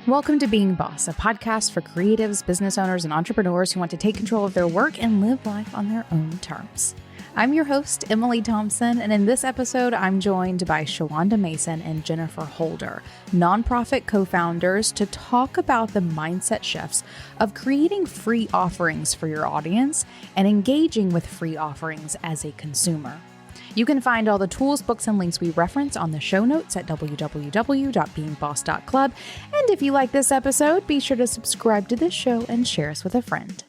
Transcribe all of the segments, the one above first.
Welcome to Being Boss, a podcast for creatives, business owners, and entrepreneurs who want to take control of their work and live life on their own terms. I'm your host, Emily Thompson, and in this episode, I'm joined by Shawanda Mason and Jennifer Holder, nonprofit co-founders, to talk about the mindset shifts of creating free offerings for your audience and engaging with free offerings as a consumer. You can find all the tools, books, and links we reference on the show notes at www.beingboss.club. And if you like this episode, be sure to subscribe to this show and share us with a friend.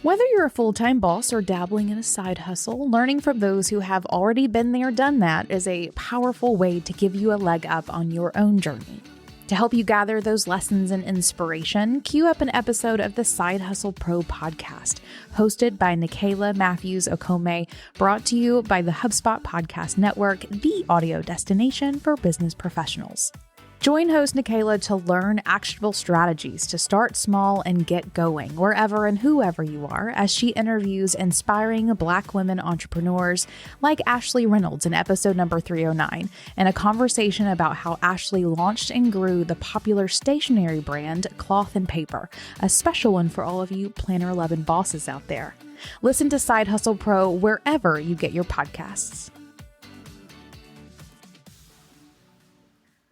Whether you're a full-time boss or dabbling in a side hustle, learning from those who have already been there, done that is a powerful way to give you a leg up on your own journey. To help you gather those lessons and inspiration, cue up an episode of the Side Hustle Pro podcast, hosted by Nicaila Matthews-Okome, brought to you by the HubSpot Podcast Network, the audio destination for business professionals. Join host Nicaila to learn actionable strategies to start small and get going wherever and whoever you are, as she interviews inspiring Black women entrepreneurs like Ashley Reynolds in episode number 309, and a conversation about how Ashley launched and grew the popular stationery brand Cloth and Paper, a special one for all of you Planner 11 bosses out there. Listen to Side Hustle Pro wherever you get your podcasts.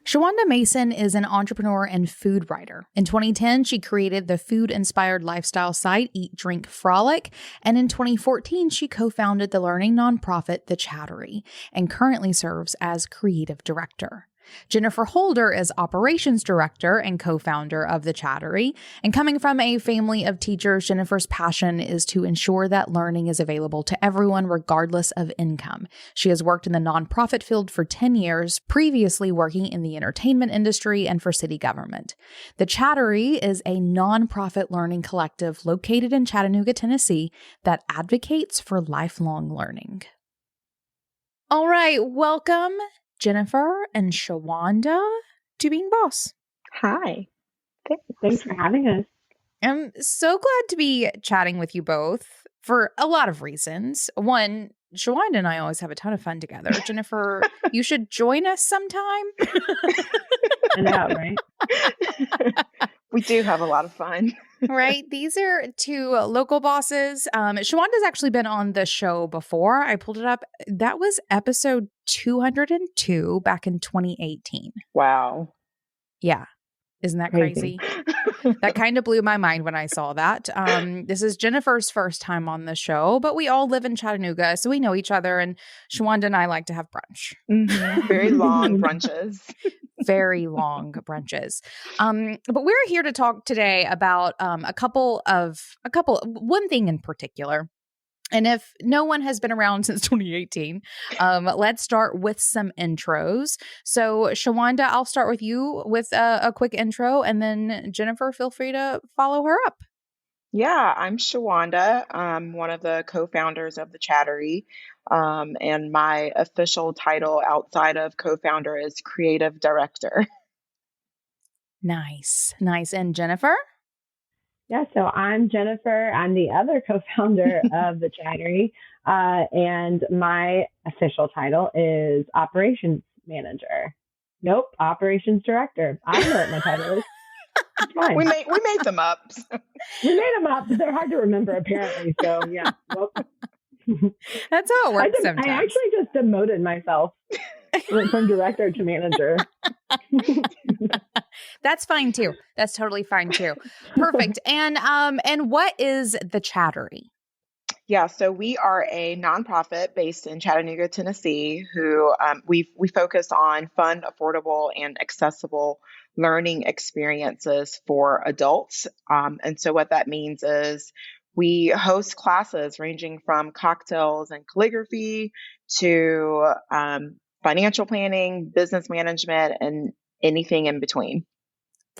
Shawanda Mason is an entrepreneur and food writer. In 2010, she created the food-inspired lifestyle site Eat, Drink, Frolic, and in 2014, she co-founded the learning nonprofit The Chattery and currently serves as creative director. Jennifer Holder is operations director and co-founder of The Chattery, and coming from a family of teachers, Jennifer's passion is to ensure that learning is available to everyone regardless of income. She has worked in the nonprofit field for 10 years, previously working in the entertainment industry and for city government. The Chattery is a nonprofit learning collective located in Chattanooga, Tennessee, that advocates for lifelong learning. All right, welcome Jennifer and Shawanda to Being Boss. Hi. Thanks for having us. I'm so glad to be chatting with you both for a lot of reasons. One, Shawanda and I always have a ton of fun together. Jennifer, you should join us sometime. I know, right? We do have a lot of fun. Right? These are two local bosses. Shawanda's actually been on the show before. I pulled it up. That was episode 202 back in 2018. Wow. Yeah. Isn't that crazy? That kind of blew my mind when I saw that. This is Jennifer's first time on the show, but we all live in Chattanooga, so we know each other, and Shawanda and I like to have brunch. Mm-hmm. Very long brunches. Very long brunches. But we're here to talk today about one thing in particular. And if no one has been around since 2018, let's start with some intros. So Shawanda, I'll start with you with a quick intro, and then Jennifer, feel free to follow her up. Yeah, I'm Shawanda. I'm one of the co-founders of The Chattery. And my official title outside of co-founder is creative director. Nice. And Jennifer? Yeah, so I'm Jennifer. I'm the other co-founder of The Chattery, and my official title is operations manager. Nope, operations director. I don't know what my title is. It's fine. We made them up. We made them up, but they're hard to remember apparently. So yeah, welcome. That's how it works sometimes. I actually just demoted myself from director to manager. That's fine too. That's totally fine too. Perfect. And what is The Chattery? Yeah, so we are a nonprofit based in Chattanooga, Tennessee, who we focus on fun, affordable, and accessible learning experiences for adults. And so what that means is we host classes ranging from cocktails and calligraphy to financial planning, business management, and anything in between.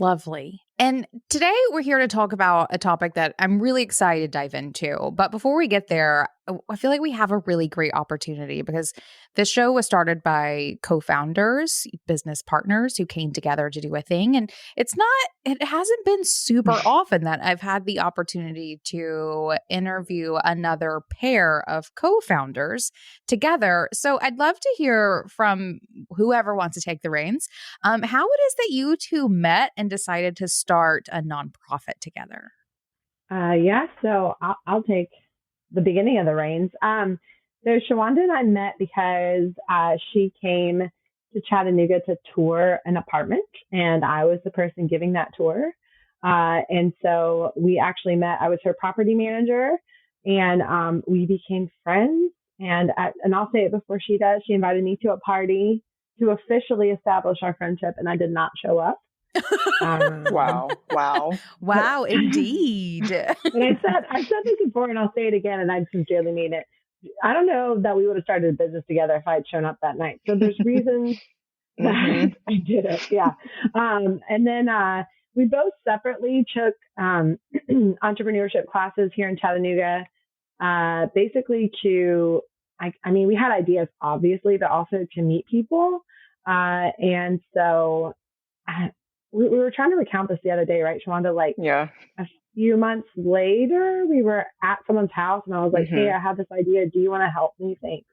Lovely. And today we're here to talk about a topic that I'm really excited to dive into. But before we get there, I feel like we have a really great opportunity because this show was started by co-founders, business partners who came together to do a thing. And it hasn't been super often that I've had the opportunity to interview another pair of co-founders together. So I'd love to hear from whoever wants to take the reins, how it is that you two met and decided to start a nonprofit together. So I'll take the beginning of the reins. So Shawanda and I met because she came to Chattanooga to tour an apartment, and I was the person giving that tour. And so we actually met. I was her property manager, and we became friends. And I'll say it before she does. She invited me to a party to officially establish our friendship, and I did not show up. Wow, indeed. And I said this before, and I'll say it again, and I sincerely mean it. I don't know that we would have started a business together if I had shown up that night. So there's reasons that I did it. Yeah. And then we both separately took entrepreneurship classes here in Chattanooga, basically we had ideas, obviously, but also to meet people. And so we were trying to recount this the other day, right, Shawanda? A few months later, we were at someone's house, and I was like, "Hey, I have this idea. Do you want to help me?" Thanks.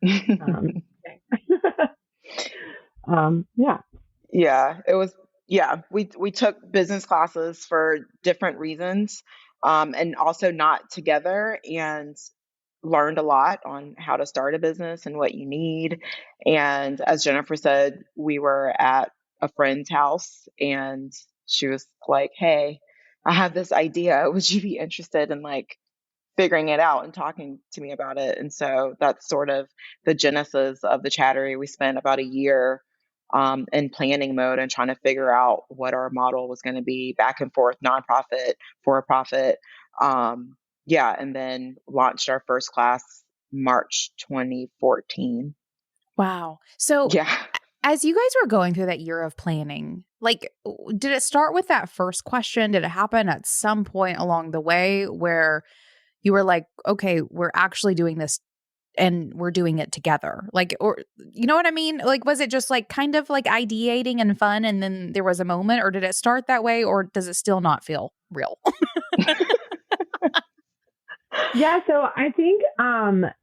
Yeah, it was. Yeah, we took business classes for different reasons, and also not together, and learned a lot on how to start a business and what you need. And as Jennifer said, we were at a friend's house, and she was like, "Hey, I have this idea. Would you be interested in figuring it out and talking to me about it?" And so that's sort of the genesis of the Chattery. We spent about a year in planning mode and trying to figure out what our model was going to be, back and forth, nonprofit, for profit. And then launched our first class March 2014. Wow. So Yeah. as you guys were going through that year of planning, did it start with that first question? Did it happen at some point along the way where you were like, okay, we're actually doing this and we're doing it together? Or you know what I mean? Was it just kind of ideating and fun, and then there was a moment, or did it start that way, or does it still not feel real? Yeah, so I think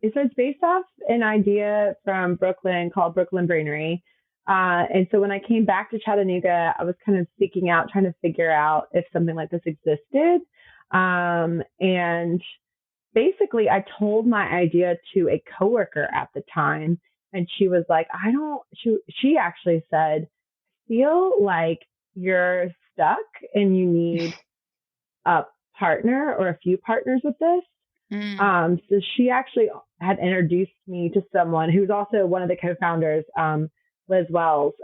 it's based off an idea from Brooklyn called Brooklyn Brainery. And so when I came back to Chattanooga, I was kind of seeking out, trying to figure out if something like this existed. And basically, I told my idea to a coworker at the time, and she was like, she actually said, feel like you're stuck and you need a partner or a few partners with this. So she actually had introduced me to someone who's also one of the co-founders, Liz Wells,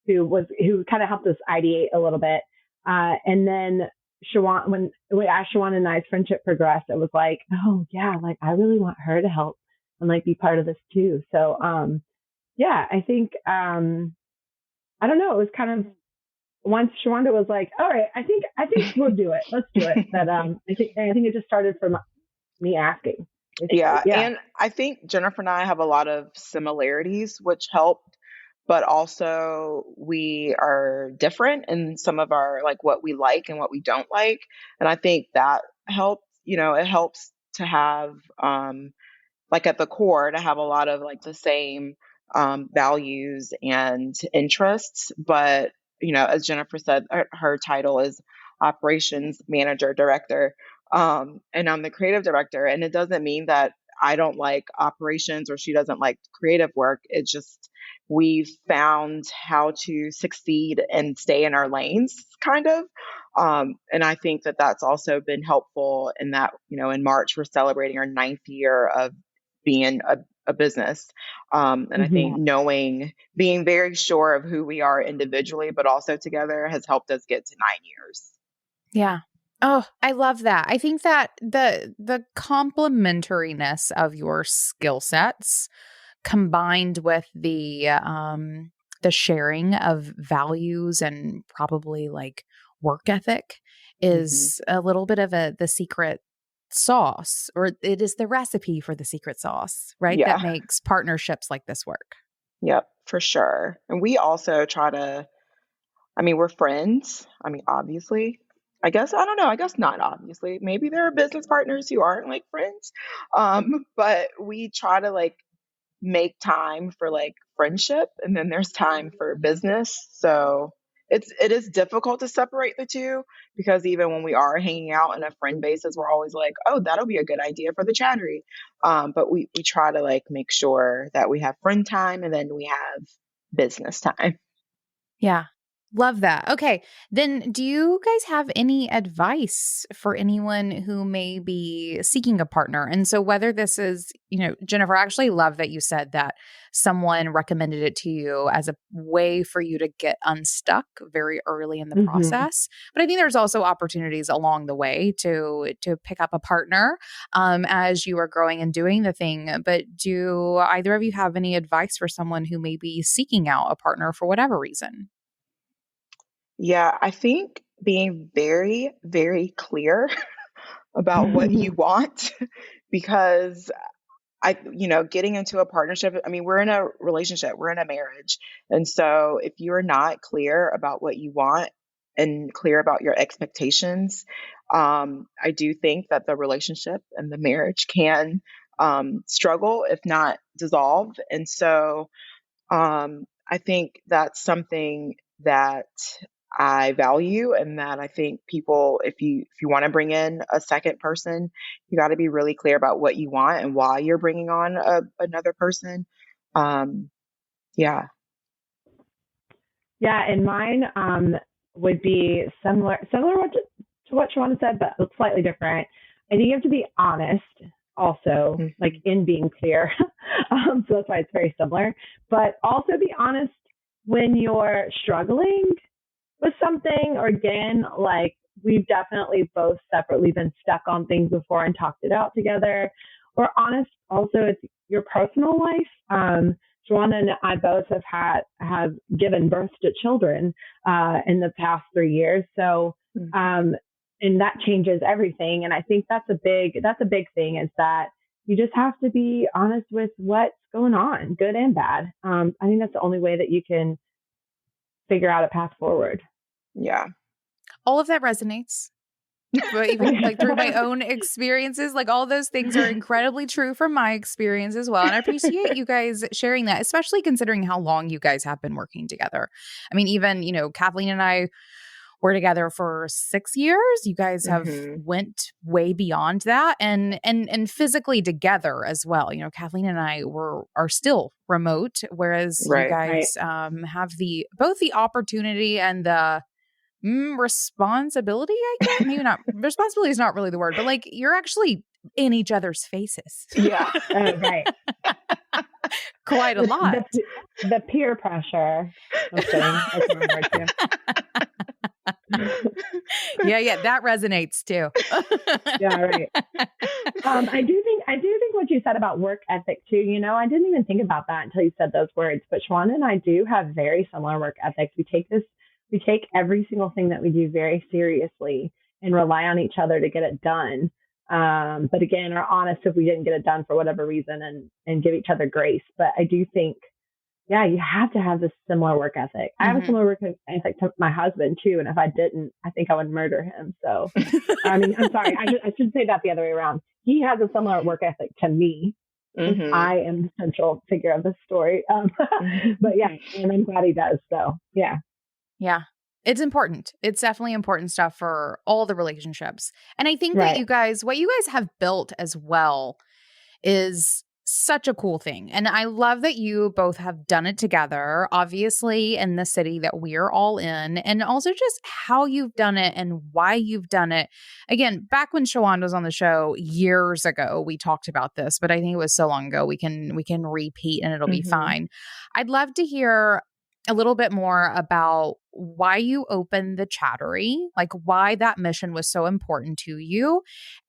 who kind of helped us ideate a little bit. And then Shawanda, as Shawanda and I's friendship progressed, it was like, oh yeah, I really want her to help and be part of this too. So I think I don't know. It was kind of, once Shawanda was like, all right, I think we'll do it. Let's do it. That I think it just started from me asking. Yeah. And I think Jennifer and I have a lot of similarities, which helped, but also we are different in some of our, what we like and what we don't like. And I think that helped, it helps to have, at the core, to have a lot of the same values and interests. But, as Jennifer said, her title is operations manager director. And I'm the creative director. And it doesn't mean that I don't like operations or she doesn't like creative work. It's just we've found how to succeed and stay in our lanes, kind of. And I think that that's also been helpful in that, in March, we're celebrating our 9th year of being a business. And I think being very sure of who we are individually, but also together, has helped us get to 9 years. Yeah. Oh, I love that. I think that the complementariness of your skill sets combined with the sharing of values and probably work ethic is a little bit of the secret sauce, or it is the recipe for the secret sauce, right? That Yeah. makes partnerships like this work. Yep, for sure. And we also try to, I mean, we're friends. I mean, obviously. I don't know. I guess not obviously. Maybe there are business partners who aren't like friends. But we try to like make time for like friendship, and then there's time for business. So it is difficult to separate the two, because even when we are hanging out in a friend basis, we're always like, oh, that'll be a good idea for the Chattery. But we try to like make sure that we have friend time and then we have business time. Yeah. Love that. Okay. Then do you guys have any advice for anyone who may be seeking a partner? And so whether this is, Jennifer, I actually love that you said that someone recommended it to you as a way for you to get unstuck very early in the process. But I think there's also opportunities along the way to pick up a partner as you are growing and doing the thing. But do either of you have any advice for someone who may be seeking out a partner for whatever reason? Yeah, I think being very, very clear about what you want, because getting into a partnership, I mean, we're in a relationship, we're in a marriage. And so if you're not clear about what you want and clear about your expectations, I do think that the relationship and the marriage can struggle, if not dissolve. And so I think that's something that I value, and that I think people, if you want to bring in a second person, you got to be really clear about what you want and why you're bringing on another person. Yeah. Yeah, and mine would be similar to what Shawanda said, but slightly different. I think you have to be honest also, like in being clear. So that's why it's very similar. But also be honest when you're struggling with something, or again, like we've definitely both separately been stuck on things before and talked it out together. Or honest also, it's your personal life. Shawanda and I both have given birth to children in the past 3 years. So and that changes everything. And I think that's a big thing, is that you just have to be honest with what's going on, good and bad. I think that's the only way that you can figure out a path forward. Yeah. All of that resonates. But even like through my own experiences, like all those things are incredibly true from my experience as well. And I appreciate you guys sharing that, especially considering how long you guys have been working together. I mean, even, Kathleen and I were together for 6 years. You guys have went way beyond that, and physically together as well. Kathleen and I are still remote, whereas you guys have both the opportunity and the responsibility, I guess. Maybe not. Responsibility is not really the word, but like you're actually in each other's faces. Yeah. Right. Quite a lot. The peer pressure. Okay. Yeah, that resonates too. Yeah, right. I do think what you said about work ethic too. I didn't even think about that until you said those words. But Shawanda and I do have very similar work ethics. We take every single thing that we do very seriously and rely on each other to get it done. But again, are honest if we didn't get it done for whatever reason, and give each other grace. But I do think, yeah, you have to have this similar work ethic. I have a similar work ethic to my husband too. And if I didn't, I think I would murder him. So, I mean, I'm sorry. I should say that the other way around. He has a similar work ethic to me. I am the central figure of the story. But yeah, and I'm glad he does. So yeah. Yeah. It's important. It's definitely important stuff for all the relationships. And I think that what you guys have built as well is such a cool thing. And I love that you both have done it together, obviously in the city that we're all in, and also just how you've done it and why you've done it. Again, back when Shawanda was on the show years ago, we talked about this, but I think it was so long ago, we can repeat and it'll be fine. I'd love to hear a little bit more about why you opened the Chattery, like why that mission was so important to you.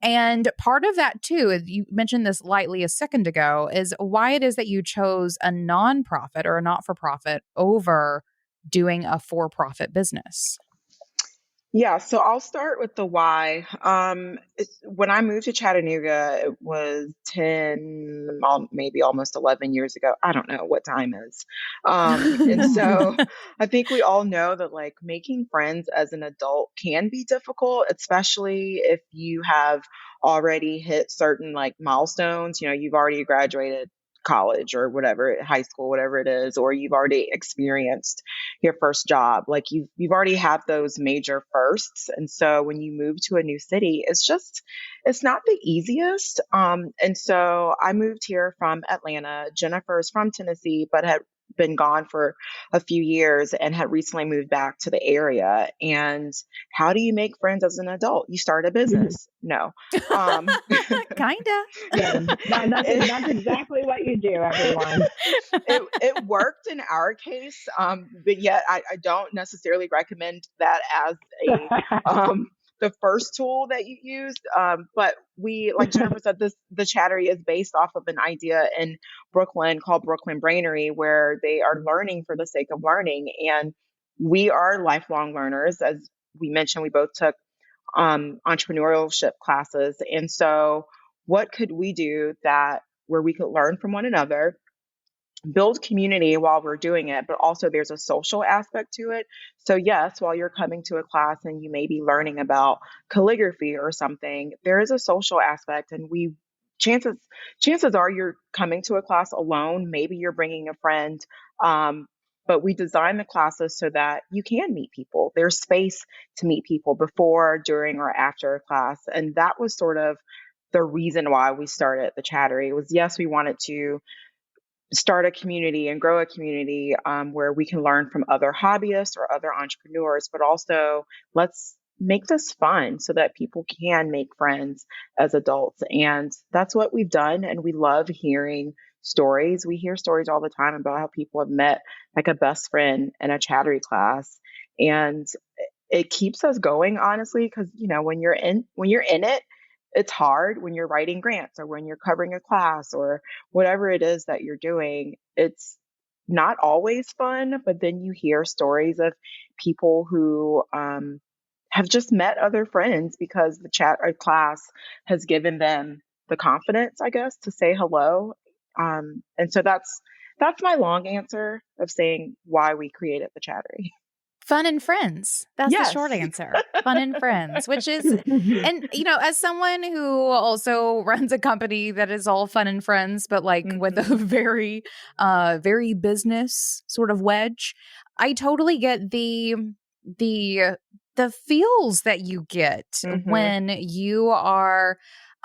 And part of that too, you mentioned this lightly a second ago, is why it is that you chose a nonprofit or a not-for-profit over doing a for-profit business. Yeah, so I'll start with the why. When I moved to Chattanooga, it was 10, maybe almost 11 years ago. I don't know what time is. And so I think we all know that like making friends as an adult can be difficult, especially if you have already hit certain like milestones. You know, you've already graduated college or whatever, high school, whatever it is, or you've already experienced your first job. Like you've already had those major firsts. And so when you move to a new city, it's not the easiest. And so I moved here from Atlanta. Jennifer's from Tennessee, but had been gone for a few years and had recently moved back to the area. And how do you make friends as an adult? You start a business. No. Kinda. Yeah, that's exactly what you do, everyone. It worked in our case, but yet I don't necessarily recommend that as a the first tool that you used. But we, like Jennifer said, the Chattery is based off of an idea in Brooklyn called Brooklyn Brainery, where they are learning for the sake of learning, and we are lifelong learners. As we mentioned, we both took entrepreneurship classes, and so what could we do that where we could learn from one another, build community while we're doing it, but also there's a social aspect to it. So yes, while you're coming to a class and you may be learning about calligraphy or something, there is a social aspect, and chances chances are you're coming to a class alone. Maybe you're bringing a friend. Um, but we design the classes so that you can meet people. There's space to meet people before, during, or after a class. And that was sort of the reason why we started the Chattery. Was yes, we wanted to start a community and grow a community where we can learn from other hobbyists or other entrepreneurs, but also let's make this fun so that people can make friends as adults. And that's what we've done. And we love hearing stories. We hear stories all the time about how people have met like a best friend in a Chattery class. And it keeps us going, honestly, because you know when you're in it, it's hard when you're writing grants or when you're covering a class or whatever it is that you're doing. It's not always fun, but then you hear stories of people who have just met other friends because the chat or class has given them the confidence, I guess, to say hello. And so that's my long answer of saying why we created the Chattery. Fun and friends. That's the Yes. short answer. Fun and friends, which is, and you know, as someone who also runs a company that is all fun and friends, but like with a very, very business sort of wedge, I totally get the feels that you get when you are,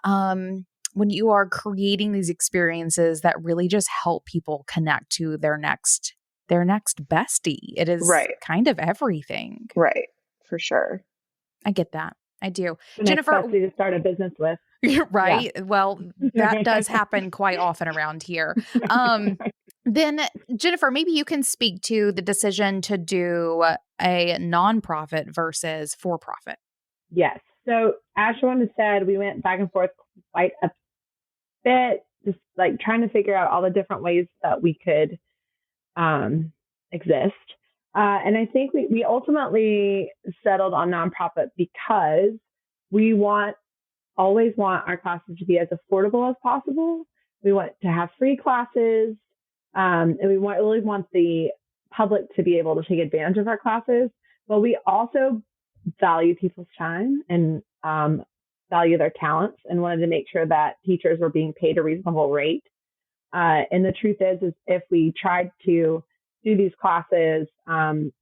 when you are creating these experiences that really just help people connect to their next bestie. It is kind of everything. Right. For sure. I get that. I do. Jennifer, bestie to start a business with. Right. Yeah. Well, that does happen quite often around here. Then Jennifer, maybe you can speak to the decision to do a nonprofit versus for-profit. Yes. So as Shawanda said, we went back and forth quite a bit, just like trying to figure out all the different ways that we could exist. And I think we ultimately settled on nonprofit because we always want our classes to be as affordable as possible. We want to have free classes, and we really want the public to be able to take advantage of our classes. But we also value people's time and value their talents, and wanted to make sure that teachers were being paid a reasonable rate. And the truth is if we tried to do these classes and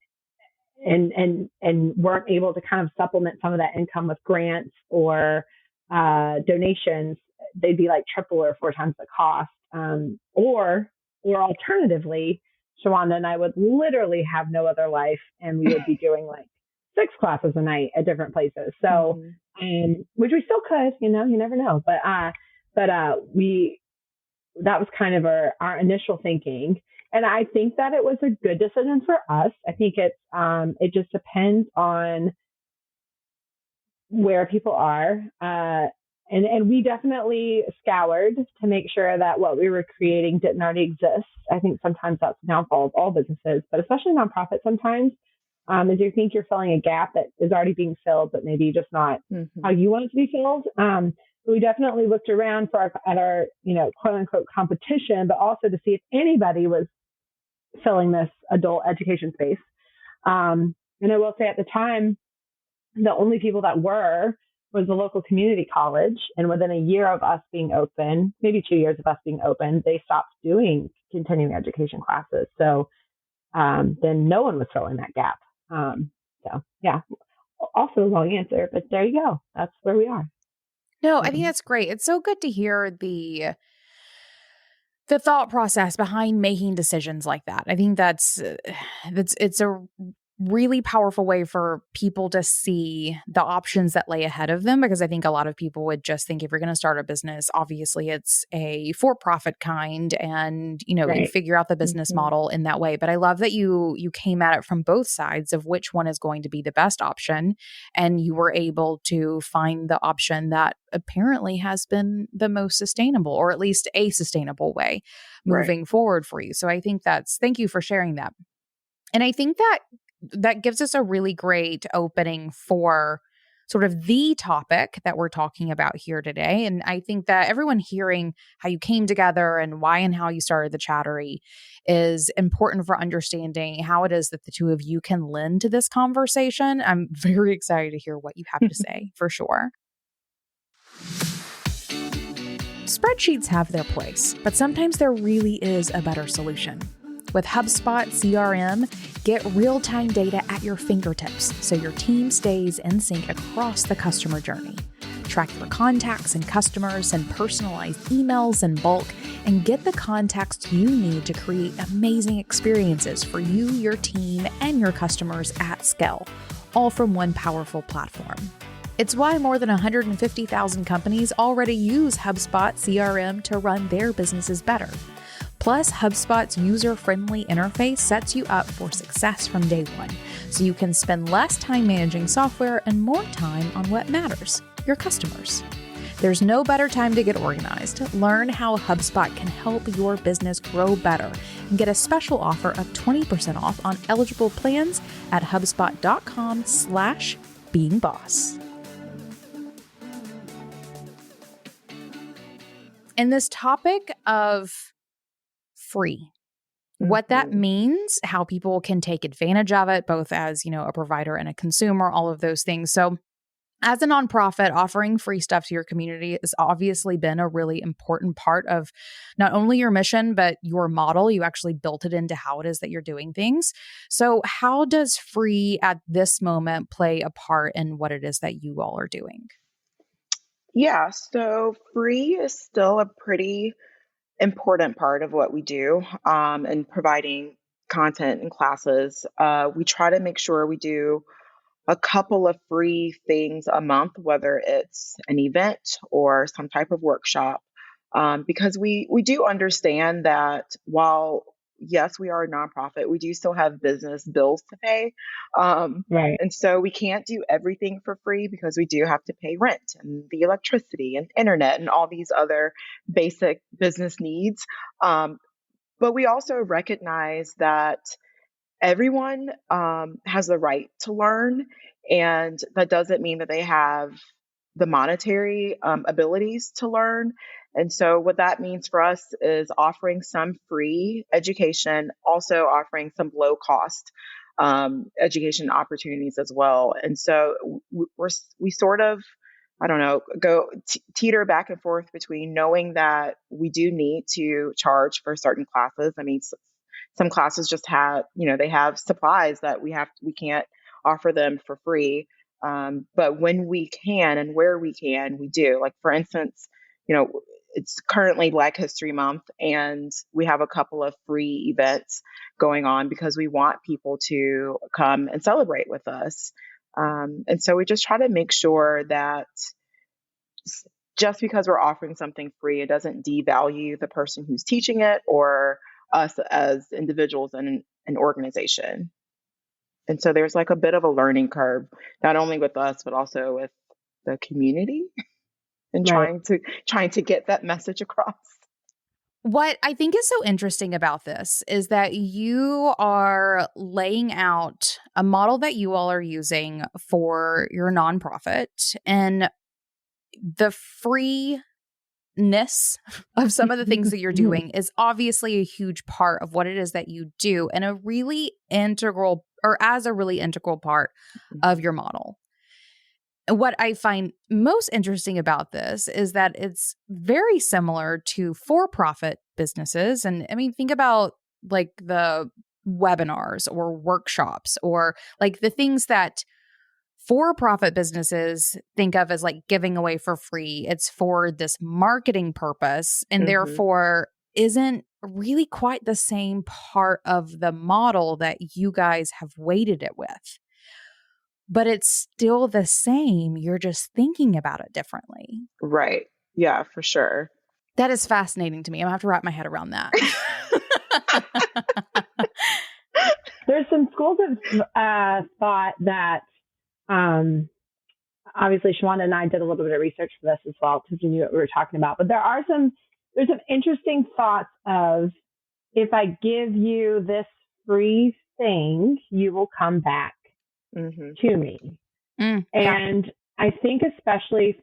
weren't able to kind of supplement some of that income with grants or donations, they'd be like triple or 4 times the cost. Or alternatively, Shawanda and I would literally have no other life, and we would be doing like 6 classes a night at different places. So, which we still could, you never know. But that was kind of our initial thinking. And I think that it was a good decision for us. I think it just depends on where people are. And we definitely scoured to make sure that what we were creating didn't already exist. I think sometimes that's the downfall of all businesses, but especially nonprofits sometimes. is you think you're filling a gap that is already being filled, but maybe just not how you want it to be filled. So we definitely looked around at our, quote unquote competition, but also to see if anybody was filling this adult education space. And I will say at the time, the only people that was the local community college. And within a year of us being open, maybe 2 years of us being open, they stopped doing continuing education classes. So then no one was filling that gap. So yeah, also a long answer, but there you go. That's where we are. No, I think that's great. It's so good to hear the thought process behind making decisions like that. I think it's a really powerful way for people to see the options that lay ahead of them, because I think a lot of people would just think if you're going to start a business, obviously it's a for-profit kind, and you figure out the business model in that way. But I love that you came at it from both sides of which one is going to be the best option, and you were able to find the option that apparently has been the most sustainable, or at least a sustainable way moving forward for you. So I think thank you for sharing that. And I think that gives us a really great opening for sort of the topic that we're talking about here today. And I think that everyone hearing how you came together and why and how you started the Chattery is important for understanding how it is that the two of you can lend to this conversation. I'm very excited to hear what you have to say, for sure. Spreadsheets have their place, but sometimes there really is a better solution. With HubSpot CRM, get real-time data at your fingertips so your team stays in sync across the customer journey. Track your contacts and customers, and personalize emails in bulk, and get the context you need to create amazing experiences for you, your team, and your customers at scale, all from one powerful platform. It's why more than 150,000 companies already use HubSpot CRM to run their businesses better. Plus, HubSpot's user-friendly interface sets you up for success from day one, so you can spend less time managing software and more time on what matters, your customers. There's no better time to get organized. Learn how HubSpot can help your business grow better and get a special offer of 20% off on eligible plans at HubSpot.com/beingboss. And this topic of free, what that means, how people can take advantage of it, both as, a provider and a consumer, all of those things. So as a nonprofit, offering free stuff to your community has obviously been a really important part of not only your mission, but your model. You actually built it into how it is that you're doing things. So how does free at this moment play a part in what it is that you all are doing? Yeah, so free is still a pretty important part of what we do in providing content and classes. We try to make sure we do a couple of free things a month, whether it's an event or some type of workshop, because we do understand that while yes, we are a nonprofit, we do still have business bills to pay. And so we can't do everything for free because we do have to pay rent and the electricity and internet and all these other basic business needs. But we also recognize that everyone has the right to learn, and that doesn't mean that they have the monetary abilities to learn. And so what that means for us is offering some free education, also offering some low cost education opportunities as well. And so we sort of, I don't know, go teeter back and forth between knowing that we do need to charge for certain classes. I mean, some classes just have, they have supplies that we can't offer them for free. But when we can and where we can, we do. Like, for instance, it's currently Black History Month, and we have a couple of free events going on because we want people to come and celebrate with us. And so we just try to make sure that just because we're offering something free, it doesn't devalue the person who's teaching it or us as individuals and an organization. And so there's like a bit of a learning curve, not only with us, but also with the community and trying to get that message across. What I think is so interesting about this is that you are laying out a model that you all are using for your nonprofit, and the freeness of some of the things that you're doing is obviously a huge part of what it is that you do, and a really integral part of your model. What I find most interesting about this is that it's very similar to for-profit businesses. And I mean, think about like the webinars or workshops or like the things that for-profit businesses think of as like giving away for free. It's for this marketing purpose, and therefore isn't really quite the same part of the model that you guys have weighted it with. But it's still the same. You're just thinking about it differently. Right. Yeah, for sure. That is fascinating to me. I'm going to have to wrap my head around that. There's some schools of thought that, obviously Shawanda and I did a little bit of research for this as well, because we knew what we were talking about. But there's some interesting thoughts of, if I give you this free thing, you will come back to me. And I think especially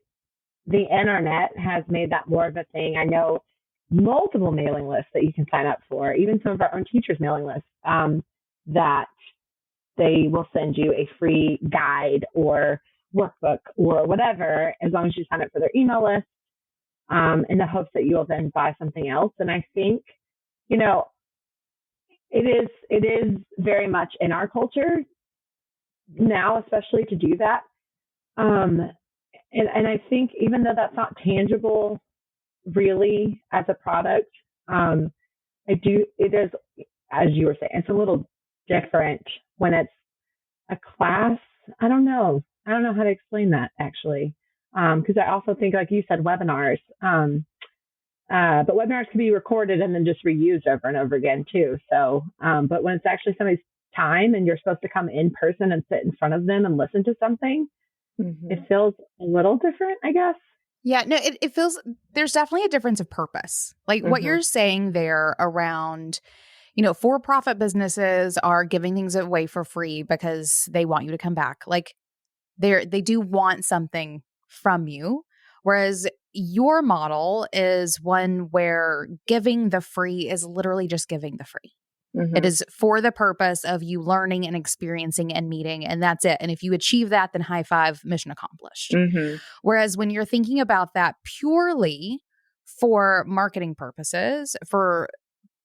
the internet has made that more of a thing. I know multiple mailing lists that you can sign up for, even some of our own teachers' mailing lists, that they will send you a free guide or workbook or whatever, as long as you sign up for their email list, in the hopes that you'll then buy something else. And I think, it is very much in our culture now, especially to do that. And I think even though that's not tangible really as a product, it is, as you were saying, it's a little different when it's a class. I don't know how to explain that, actually. Because I also think, like you said, webinars, but webinars can be recorded and then just reused over and over again too. So, but when it's actually somebody's time and you're supposed to come in person and sit in front of them and listen to something, it feels a little different, I guess. Yeah, no, it feels, there's definitely a difference of purpose. Like what you're saying there around, for-profit businesses are giving things away for free because they want you to come back. Like they do want something from you. Whereas your model is one where giving the free is literally just giving the free. It is for the purpose of you learning and experiencing and meeting, and that's it. And if you achieve that, then high five, mission accomplished. Whereas when you're thinking about that purely for marketing purposes, for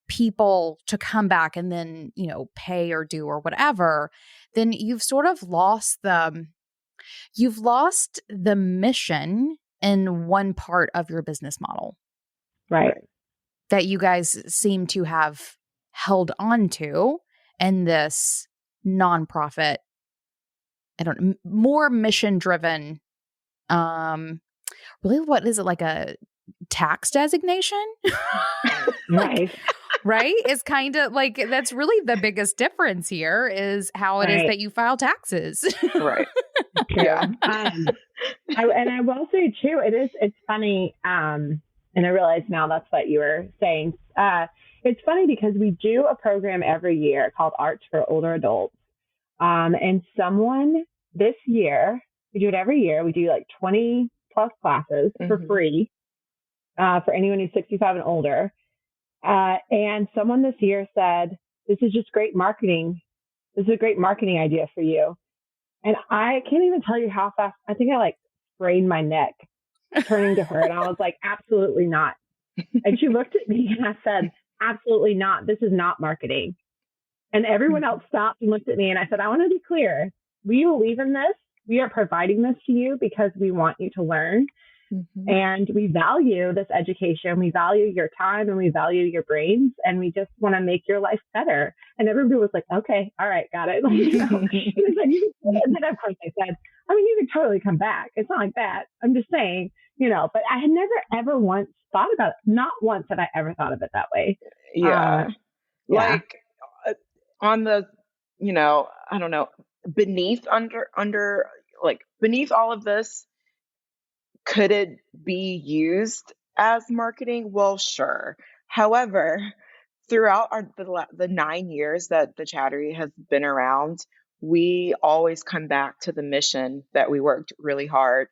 people to come back and then, pay or do or whatever, then you've sort of lost the mission in one part of your business model. Right. That you guys seem to have held on to in this nonprofit, more mission driven, really, what is it, like a tax designation? Right. Right? It's kind of like, that's really the biggest difference here is how it is that you file taxes. Right. Yeah. And I will say too, it's funny. And I realize now that's what you were saying. It's funny because we do a program every year called Arts for Older Adults. And someone this year, we do it every year. We do like 20 plus classes for free for anyone who's 65 and older. And someone this year said, this is just great marketing. This is a great marketing idea for you. And I can't even tell you how fast, I think I sprained my neck turning to her. And I was like, absolutely not. And she looked at me and I said, absolutely not. This is not marketing. And everyone else stopped and looked at me. And I said, I want to be clear. We believe in this. We are providing this to you because we want you to learn. And we value this education. We value your time and we value your brains. And we just want to make your life better. And everybody was like, okay, all right, got it. And then of course I said, you can totally come back. It's not like that. I'm just saying, but I had never, ever once thought about it. Not once had I ever thought of it that way. Yeah. On the, I don't know, beneath all of this, could it be used as marketing? Well, sure. However, throughout the 9 years that the Chattery has been around, we always come back to the mission that we worked really hard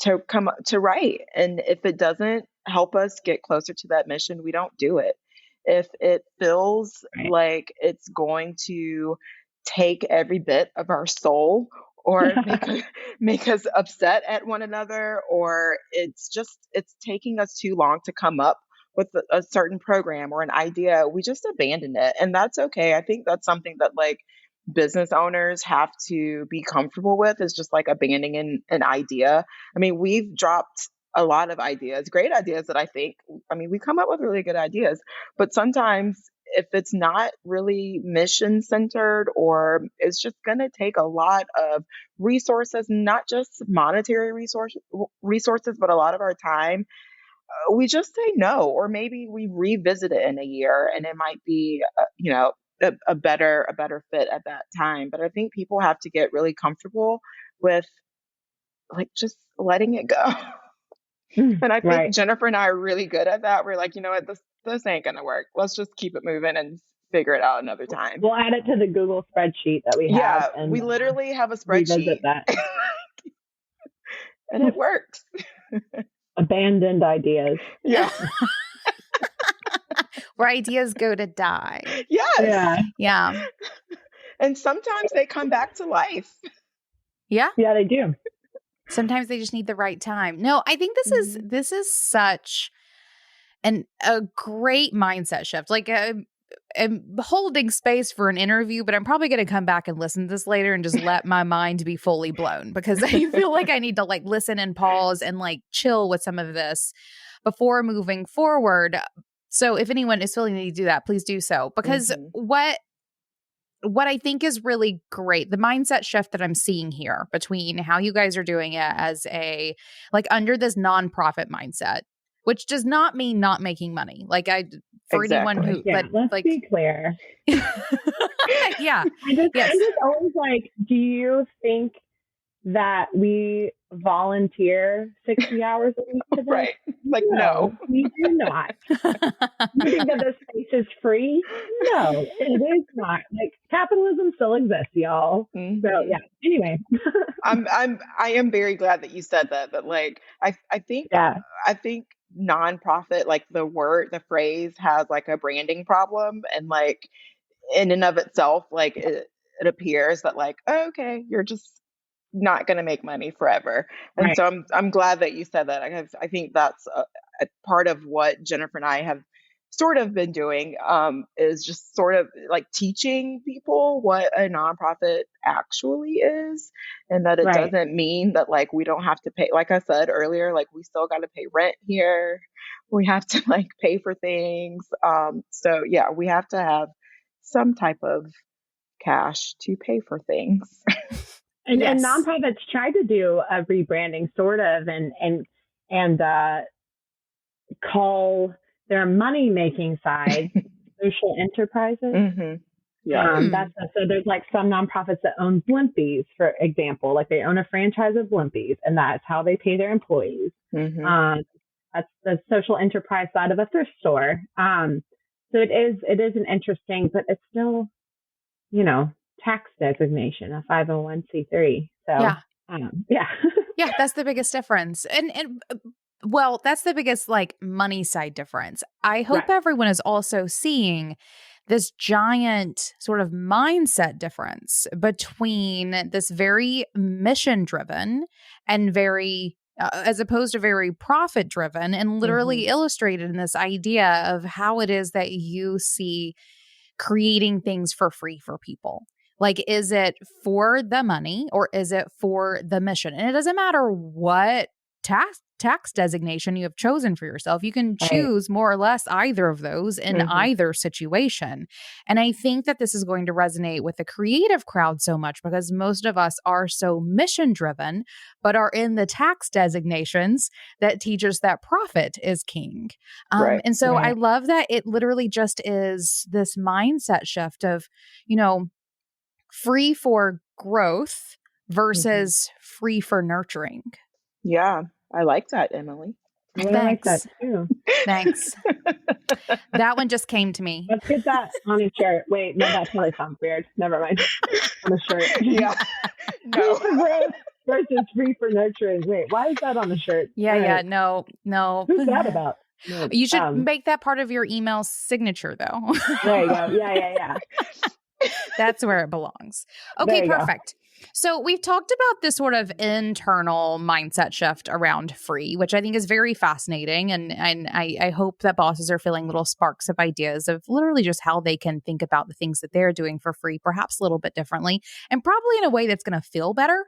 to write. And if it doesn't help us get closer to that mission, we don't do it. If it feels Right. like it's going to take every bit of our soul or make us upset at one another, or it's taking us too long to come up with a certain program or an idea, we just abandon it. And that's okay. I think that's something that like business owners have to be comfortable with, is just like abandoning an idea. I mean, we've dropped a lot of ideas, great ideas that we come up with really good ideas, but sometimes if it's not really mission centered, or it's just going to take a lot of resources, not just monetary resources, but a lot of our time, we just say no, or maybe we revisit it in a year and it might be, a better fit at that time. But I think people have to get really comfortable with like just letting it go. And I think Right. Jennifer and I are really good at that. We're like, you know what, this ain't gonna work. Let's just keep it moving and figure it out another time. We'll add it to the Google spreadsheet that we have. Yeah, and we literally have a revisit spreadsheet that. and it works. Abandoned ideas. Yeah. Where ideas go to die. Yes. Yeah. Yeah. And sometimes they come back to life. Yeah. Yeah, they do. Sometimes they just need the right time. No, I think this is such a great mindset shift. Like I'm holding space for an interview, but I'm probably going to come back and listen to this later and just let my mind be fully blown, because I feel like I need to like listen and pause and like chill with some of this before moving forward. So if anyone is feeling to do that, please do so, because what I think is really great, the mindset shift that I'm seeing here between how you guys are doing it as a, like under this nonprofit mindset, which does not mean not making money. Like anyone who, yeah, but let's like, be clear. Yeah. I'm just always like, do you think that we volunteer 60 hours a week to this? Right. Like, no. We do not. You think that this space is free? No, it is not. Like, capitalism still exists, y'all. Mm-hmm. So yeah. Anyway. I am very glad that you said that. But like, I think nonprofit, like the phrase has like a branding problem, and like in and of itself, like it appears that like, oh, okay, you're just not going to make money forever. And right. so I'm glad that you said that. I think that's a part of what Jennifer and I have sort of been doing, is just sort of like teaching people what a nonprofit actually is, and that it doesn't mean that like we don't have to pay. Like I said earlier, like we still got to pay rent here. We have to like pay for things. So yeah, we have to have some type of cash to pay for things. And nonprofits try to do a rebranding sort of and call their money making side social enterprises. Mm-hmm. Yeah. So there's like some nonprofits that own Blimpies, for example, like they own a franchise of Blimpies, and that's how they pay their employees. Mm-hmm. That's the social enterprise side of a thrift store. So it is an interesting, but it's still, tax designation, a 501c3. So yeah, that's the biggest difference. And well, that's the biggest like money side difference. I hope everyone is also seeing this giant sort of mindset difference between this very mission driven and very as opposed to very profit driven, and literally illustrated in this idea of how it is that you see creating things for free for people. Like, is it for the money or is it for the mission? And it doesn't matter what tax designation you have chosen for yourself. You can choose more or less either of those in either situation. And I think that this is going to resonate with the creative crowd so much because most of us are so mission driven, but are in the tax designations that teach us that profit is king. And so I love that it literally just is this mindset shift of, free for growth versus free for nurturing. Yeah, I like that, Emily. I really like that Thanks. too. Thanks. That one just came to me. Let's get that on a shirt. Wait, no, that probably sounds weird. Never mind. On a shirt. Yeah. Free No. for growth versus free for nurturing. Wait, why is that on the shirt? Yeah, All yeah. right. No. Who's that about? No, You should make that part of your email signature, though. There you go. Yeah. That's where it belongs. Okay, There you go. perfect. So we've talked about this sort of internal mindset shift around free, which I think is very fascinating. And I hope that bosses are feeling little sparks of ideas of literally just how they can think about the things that they're doing for free, perhaps a little bit differently, and probably in a way that's going to feel better,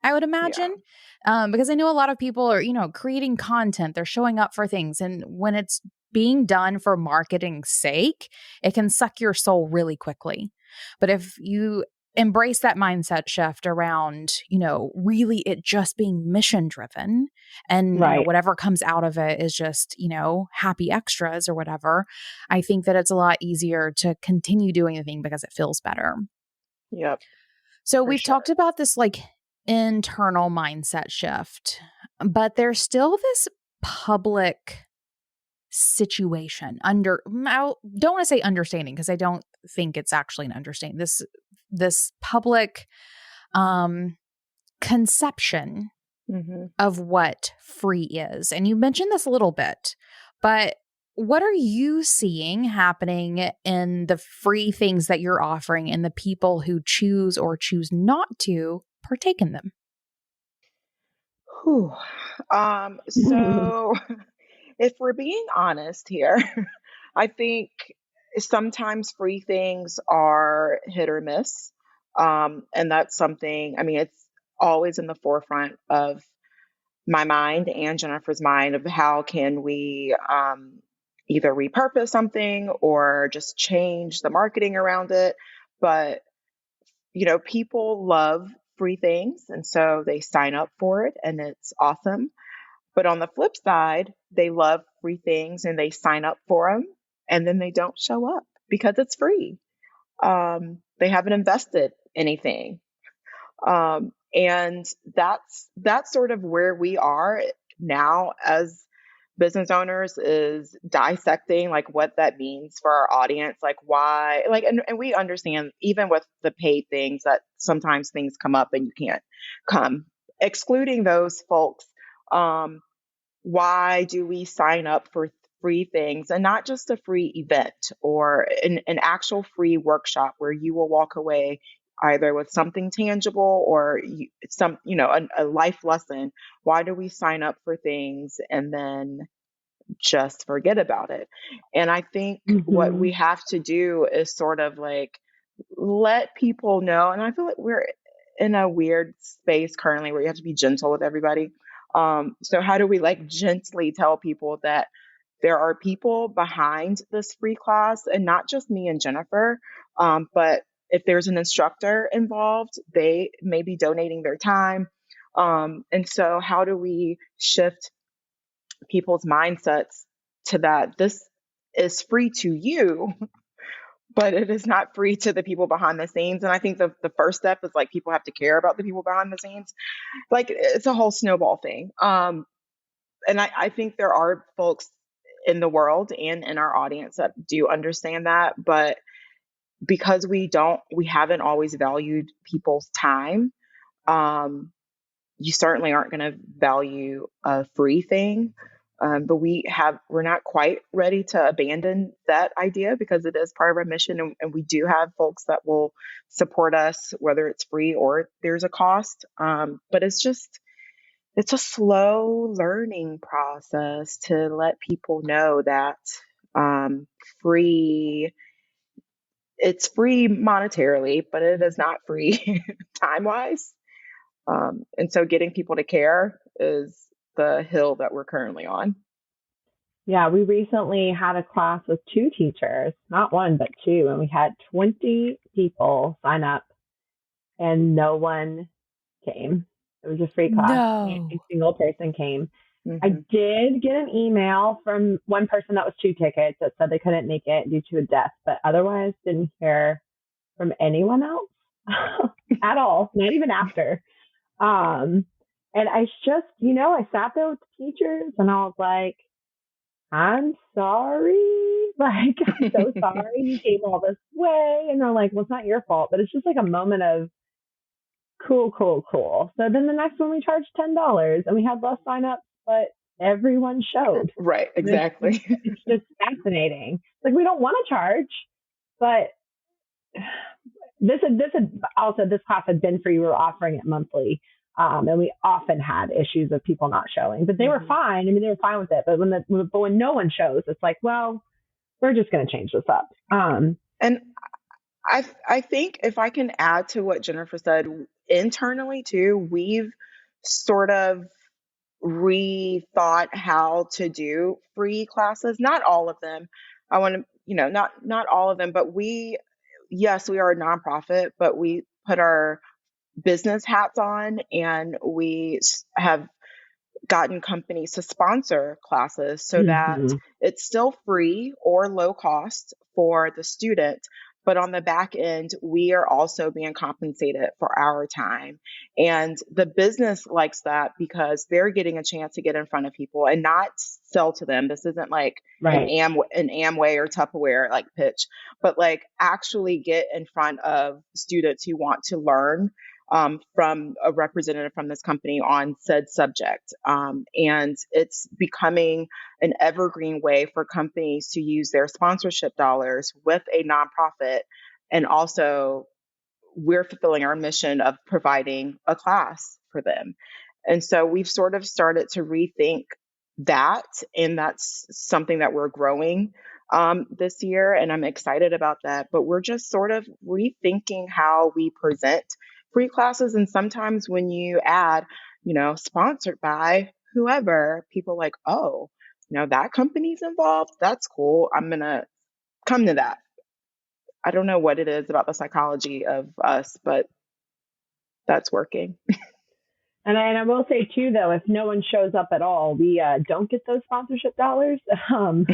I would imagine. Because I know a lot of people are, creating content, they're showing up for things. And when it's being done for marketing's sake, it can suck your soul really quickly. But if you embrace that mindset shift around, really it just being mission driven and whatever comes out of it is just, happy extras or whatever, I think that it's a lot easier to continue doing the thing because it feels better. Yep. So we've talked about this like internal mindset shift, but there's still this public situation I don't want to say understanding because I don't think it's actually an understanding. This public conception of what free is. And you mentioned this a little bit, but what are you seeing happening in the free things that you're offering and the people who choose or choose not to partake in them? So if we're being honest here, I think sometimes free things are hit or miss. And that's something, it's always in the forefront of my mind and Jennifer's mind of how can we either repurpose something or just change the marketing around it. But, people love free things. And so they sign up for it and it's awesome. But on the flip side, they love free things and they sign up for them and then they don't show up because it's free. They haven't invested anything. And that's sort of where we are now as business owners, is dissecting like what that means for our audience, like why, like, and we understand even with the paid things that sometimes things come up and you can't come, excluding those folks. Why do we sign up for free things and not just a free event or an actual free workshop where you will walk away either with something tangible or a life lesson? Why do we sign up for things and then just forget about it? And I think what we have to do is sort of like let people know. And I feel like we're in a weird space currently where you have to be gentle with everybody. So how do we like gently tell people that there are people behind this free class and not just me and Jennifer, but if there's an instructor involved, they may be donating their time. And so how do we shift people's mindsets to that this is free to you, but it is not free to the people behind the scenes? And I think the first step is like people have to care about the people behind the scenes. Like it's a whole snowball thing. And I think there are folks in the world and in our audience that do understand that, but because we haven't always valued people's time, you certainly aren't going to value a free thing. But we're not quite ready to abandon that idea because it is part of our mission. And we do have folks that will support us, whether it's free or there's a cost. But it's a slow learning process to let people know that it's free monetarily, but it is not free time-wise. And so getting people to care is the hill that we're currently on. Yeah, we recently had a class with 2 teachers, not one, but 2, and we had 20 people sign up and no one came. It was a free class. No. A single person came. I did get an email from one person that was 2 tickets that said they couldn't make it due to a death, but otherwise didn't hear from anyone else at all, not even after. And I just, I sat there with the teachers and I was like, I'm sorry. Like, I'm so sorry you came all this way. And they're like, well, it's not your fault, but it's just like a moment of cool, cool, cool. So then the next one we charged $10 and we had less signups, but everyone showed. Right, exactly. It's just fascinating. Like, we don't want to charge, but this class had been free. We were offering it monthly. And we often had issues of people not showing, but they were fine. I mean, they were fine with it. But when no one shows, it's like, well, we're just going to change this up. And I think if I can add to what Jennifer said, internally too, we've sort of rethought how to do free classes. Not all of them. I want to, not all of them, but yes, we are a nonprofit, but we put our business hats on and we have gotten companies to sponsor classes so that it's still free or low cost for the student. But on the back end, we are also being compensated for our time. And the business likes that because they're getting a chance to get in front of people and not sell to them. This isn't like an Amway or Tupperware like pitch, but like actually get in front of students who want to learn from a representative from this company on said subject. And it's becoming an evergreen way for companies to use their sponsorship dollars with a nonprofit. And also, we're fulfilling our mission of providing a class for them. And so we've sort of started to rethink that. And that's something that we're growing this year. And I'm excited about that. But we're just sort of rethinking how we present free classes. And sometimes when you add, sponsored by whoever, people like, oh, that company's involved. That's cool. I'm going to come to that. I don't know what it is about the psychology of us, but that's working. And I will say too, though, if no one shows up at all, we don't get those sponsorship dollars. The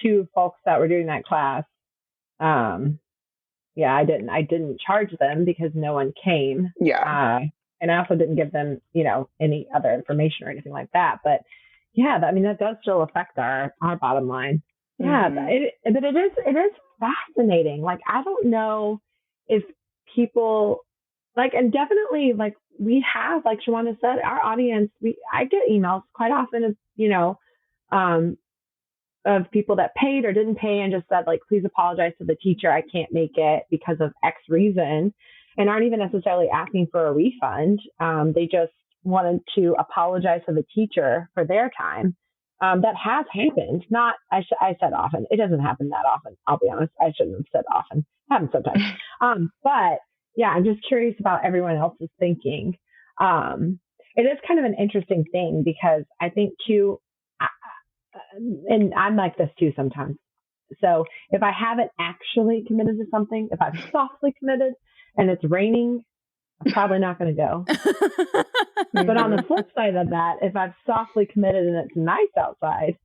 two folks that were doing that class, I didn't charge them because no one came. Yeah. And I also didn't give them, any other information or anything like that. But yeah, that does still affect our bottom line. Yeah, but it is fascinating. Like, I don't know if people and definitely we have, like Shawanda said, our audience, I get emails quite often of people that paid or didn't pay and just said, please apologize to the teacher. I can't make it because of X reason, and aren't even necessarily asking for a refund. They just wanted to apologize to the teacher for their time. That has happened. I said often. It doesn't happen that often. I'll be honest. I shouldn't have said often. It happens sometimes. But yeah, I'm just curious about everyone else's thinking. It is kind of an interesting thing because I think too, and I'm like this too sometimes. So if I haven't actually committed to something, if I've softly committed and it's raining, I'm probably not going to go. But on the flip side of that, if I've softly committed and it's nice outside,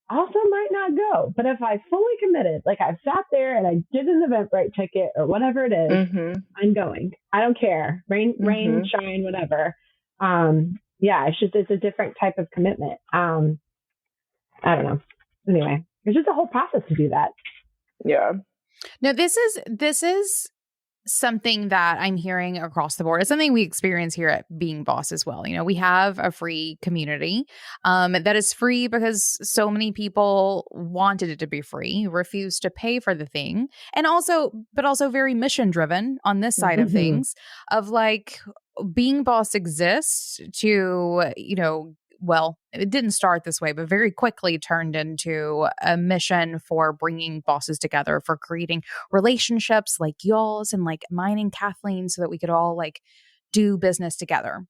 I also might not go. But if I fully committed, like I've sat there and I did an Eventbrite ticket or whatever it is, I'm going. I don't care. Rain, shine, whatever. It's a different type of commitment. I don't know. Anyway, it's just a whole process to do that. Yeah. No, this is something that I'm hearing across the board. It's something we experience here at Being Boss as well. We have a free community that is free because so many people wanted it to be free, refused to pay for the thing, and also very mission driven on this side of things. Of Being Boss exists to well, it didn't start this way, but very quickly turned into a mission for bringing bosses together, for creating relationships like y'all's and like mine and Kathleen, so that we could all do business together.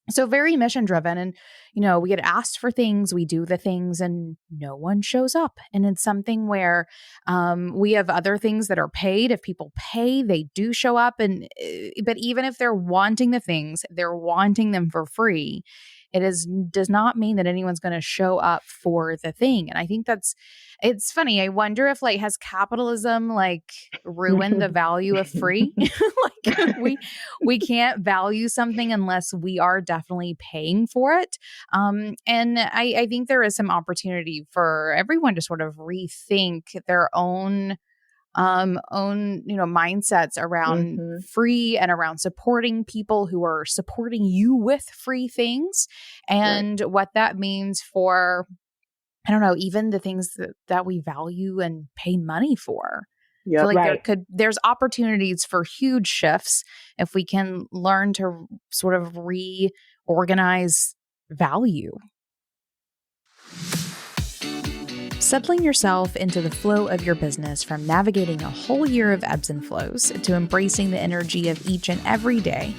So very mission driven. And, we get asked for things, we do the things, and no one shows up. And it's something where we have other things that are paid. If people pay, they do show up. But even if they're wanting the things, they're wanting them for free. does not mean that anyone's going to show up for the thing. And I think it's funny. I wonder if like, has capitalism like ruined the value of free? Like we can't value something unless we are definitely paying for it. And I think there is some opportunity for everyone to sort of rethink their own mindsets around free and around supporting people who are supporting you with free things, and what that means for, I don't know, even the things that we value and pay money for. Yeah, I feel like there's opportunities for huge shifts if we can learn to sort of reorganize value. Settling yourself into the flow of your business, from navigating a whole year of ebbs and flows to embracing the energy of each and every day,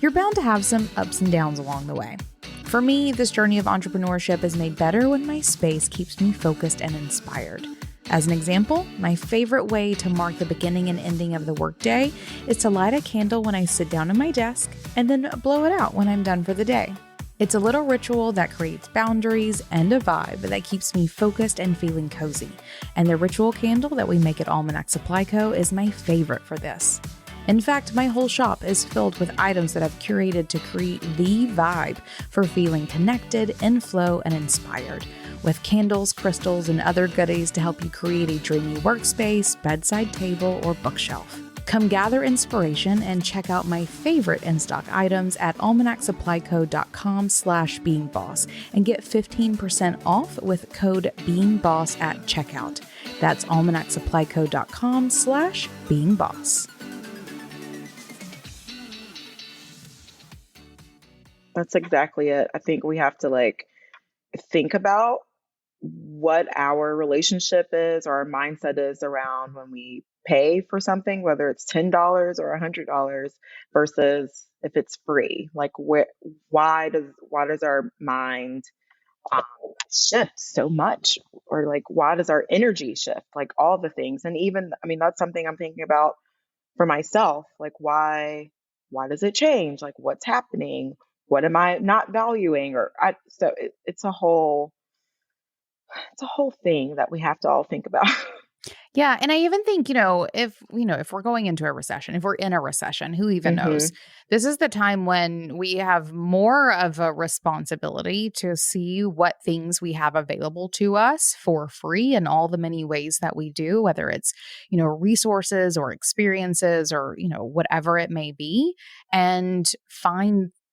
you're bound to have some ups and downs along the way. For me, this journey of entrepreneurship is made better when my space keeps me focused and inspired. As an example, my favorite way to mark the beginning and ending of the workday is to light a candle when I sit down at my desk and then blow it out when I'm done for the day. It's a little ritual that creates boundaries and a vibe that keeps me focused and feeling cozy. And the ritual candle that we make at Almanac Supply Co. is my favorite for this. In fact, my whole shop is filled with items that I've curated to create the vibe for feeling connected, in flow, and inspired, with candles, crystals, and other goodies to help you create a dreamy workspace, bedside table, or bookshelf. Come gather inspiration and check out my favorite in-stock items at almanacsupplyco.com/beingboss and get 15% off with code BEINGBOSS at checkout. That's almanacsupplyco.com/beingboss. that's exactly it. I think we have to like think about what our relationship is or our mindset is around when we pay for something, whether it's $10 or $100 versus if it's free. Like why does our mind shift so much, or like why does our energy shift, like all the things. And even, I mean, that's something I'm thinking about for myself. Like why does it change? Like what's happening? What am I not valuing? It's a whole thing that we have to all think about. Yeah. And I even think, if we're going into a recession, if we're in a recession, who even knows? This is the time when we have more of a responsibility to see what things we have available to us for free in all the many ways that we do, whether it's, resources or experiences or, whatever it may be, and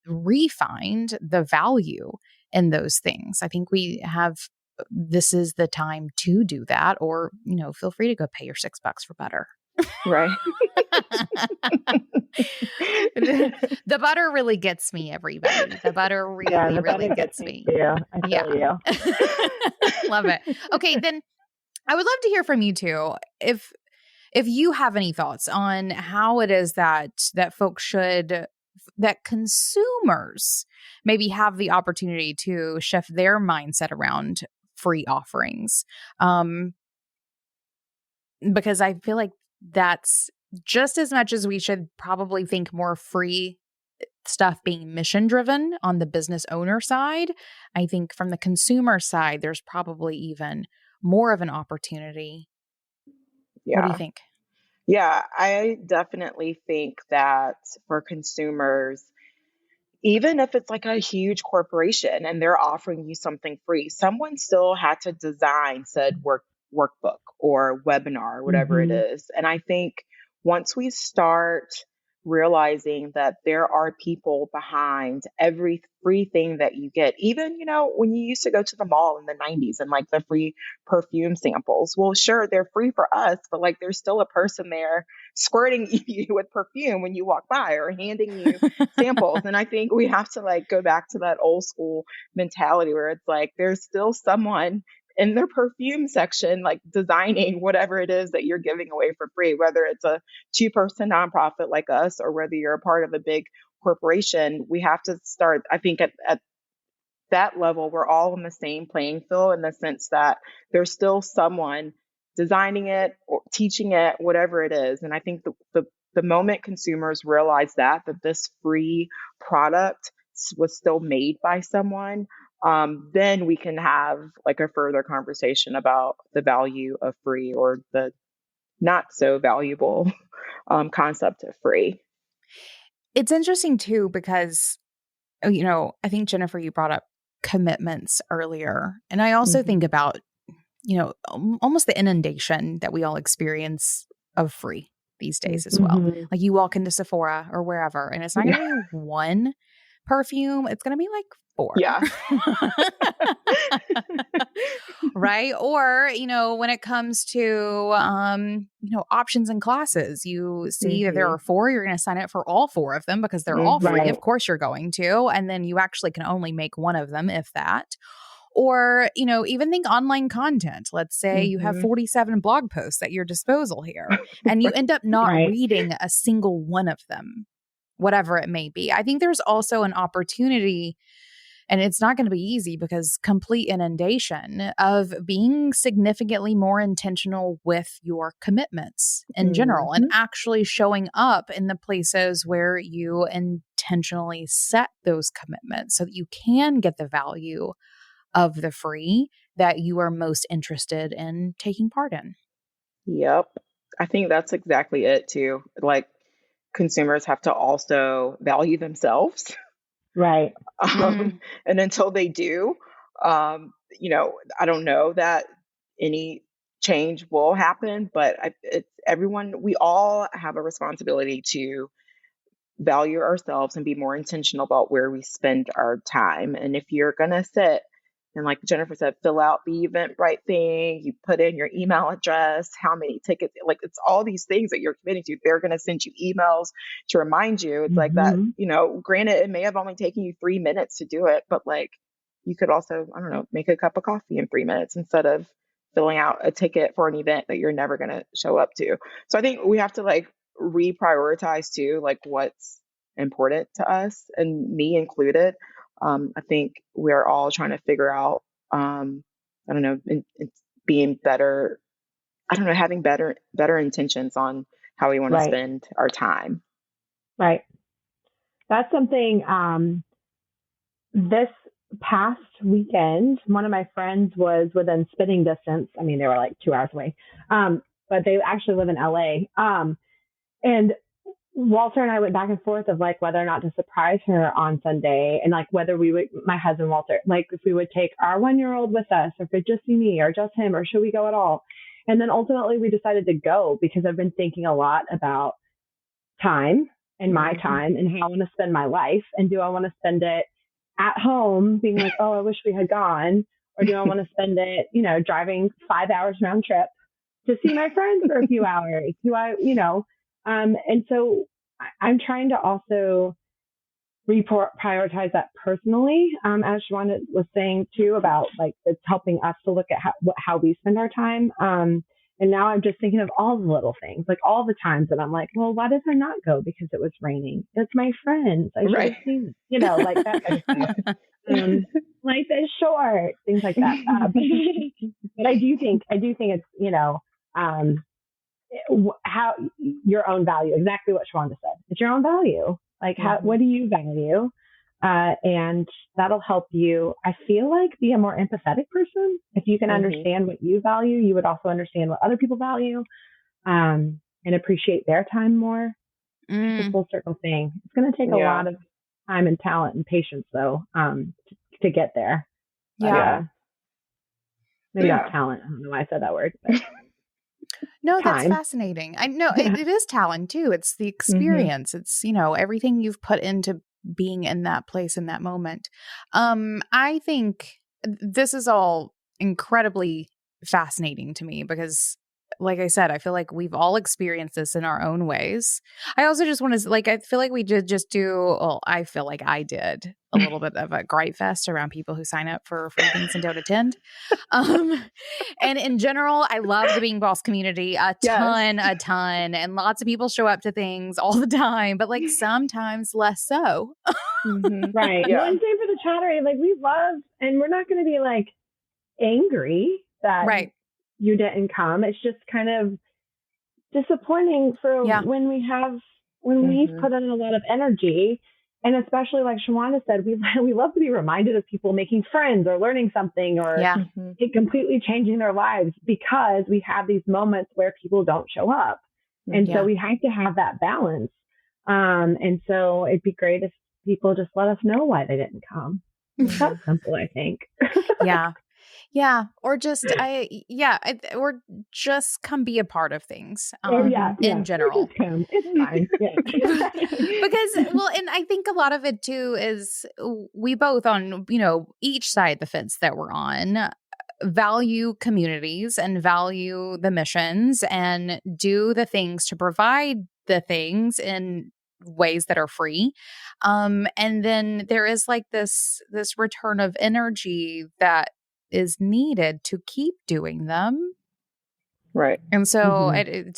refind the value in those things. I think this is the time to do that, or, feel free to go pay your $6 for butter. Right. The butter really gets me, everybody. The butter really gets me. Yeah, I feel you. Love it. Okay, then I would love to hear from you too. If you have any thoughts on how it is that consumers maybe have the opportunity to shift their mindset around free offerings. Because I feel like that's just as much as we should probably think more free stuff being mission driven on the business owner side. I think from the consumer side, there's probably even more of an opportunity. Yeah. What do you think? Yeah, I definitely think that for consumers, even if it's like a huge corporation and they're offering you something free, someone still had to design said workbook or webinar, whatever it is. And I think once we start realizing that there are people behind every free thing that you get, even, when you used to go to the mall in the 90s and like the free perfume samples, well, sure, they're free for us, but like there's still a person there squirting you with perfume when you walk by or handing you samples. And I think we have to like go back to that old school mentality where it's like there's still someone in their perfume section, like designing whatever it is that you're giving away for free, whether it's a 2-person nonprofit like us or whether you're a part of a big corporation. We have to start, I think at that level, we're all on the same playing field in the sense that there's still someone designing it or teaching it, whatever it is. And I think the moment consumers realize that this free product was still made by someone, then we can have like a further conversation about the value of free or the not so valuable concept of free. It's interesting too, because, I think Jennifer, you brought up commitments earlier. And I also think about, almost the inundation that we all experience of free these days as well. Like you walk into Sephora or wherever, and it's not going to be one perfume. It's going to be like 4. Yeah. Right. Or, when it comes to, options and classes, you see that there are 4, you're going to sign up for all 4 of them because they're all free. Right. Of course you're going to. And then you actually can only make one of them, if that. Or, even think online content. Let's say you have 47 blog posts at your disposal here, and you end up not reading a single one of them, whatever it may be. I think there's also an opportunity, and it's not going to be easy because complete inundation, of being significantly more intentional with your commitments in general and actually showing up in the places where you intentionally set those commitments so that you can get the value of the free that you are most interested in taking part in. Yep. I think that's exactly it too. Like consumers have to also value themselves. Right. And until they do, I don't know that any change will happen, but we all have a responsibility to value ourselves and be more intentional about where we spend our time. And if you're going to sit and, like Jennifer said, fill out the Eventbrite thing, you put in your email address, how many tickets, like it's all these things that you're committing to. They're going to send you emails to remind you. It's like that, granted, it may have only taken you 3 minutes to do it, but like you could also, I don't know, make a cup of coffee in 3 minutes instead of filling out a ticket for an event that you're never going to show up to. So I think we have to like reprioritize too, like what's important to us, and me included. I think we're all trying to figure out, I don't know, being better, I don't know, having better intentions on how we want to spend our time. Right. That's something, this past weekend, one of my friends was within spitting distance. I mean, they were like 2 hours away. But they actually live in LA. And Walter and I went back and forth of like whether or not to surprise her on Sunday, and like whether we would, my husband Walter, like if we would take our 1-year-old with us, or if it'd just be me or just him, or should we go at all? And then ultimately we decided to go because I've been thinking a lot about time and my time and how I want to spend my life. And do I want to spend it at home being like, oh, I wish we had gone? Or do I want to spend it, driving 5 hours round trip to see my friends for a few hours? And so I'm trying to also reprioritize that personally, as Shawanda was saying too, about like it's helping us to look at how we spend our time. And now I'm just thinking of all the little things, like all the times that I'm like, well, why did I not go because it was raining? It's my friends. I should have seen it, like that kind of stuff. Life is short, things like that. But I do think it's, how your own value, exactly what Shawanda said. It's your own value. Like, what do you value? And that'll help you, I feel like, be a more empathetic person. If you can understand what you value, you would also understand what other people value, and appreciate their time more. It's a full circle thing. It's going to take a lot of time and talent and patience, though, to get there. Maybe not talent. I don't know why I said that word. But no, that's fascinating. I know it is talent too. It's the experience. It's, everything you've put into being in that place in that moment. I think this is all incredibly fascinating to me because, like I said, I feel like we've all experienced this in our own ways. I also just want to, I feel like we did just I feel like I did a little bit of a gripe fest around people who sign up for free things and don't attend. And in general, I love the Being Boss community a ton, and lots of people show up to things all the time, but like sometimes less so. Right. Yeah. Well, and same for the Chattery. Like we love, and we're not going to be like angry that you didn't come. It's just kind of disappointing for when we've put in a lot of energy And especially like Shawanda said, we love to be reminded of people making friends or learning something or it completely changing their lives, because we have these moments where people don't show up. And so we have to have that balance. And so it'd be great if people just let us know why they didn't come. That's simple, I think. Yeah. Or just, or just come be a part of things in general. Just come. It's fine. Because, well, and I think a lot of it too is we both on, each side of the fence that we're on value communities and value the missions and do the things to provide the things in ways that are free. And then there is like this return of energy that is needed to keep doing them. Right. And so it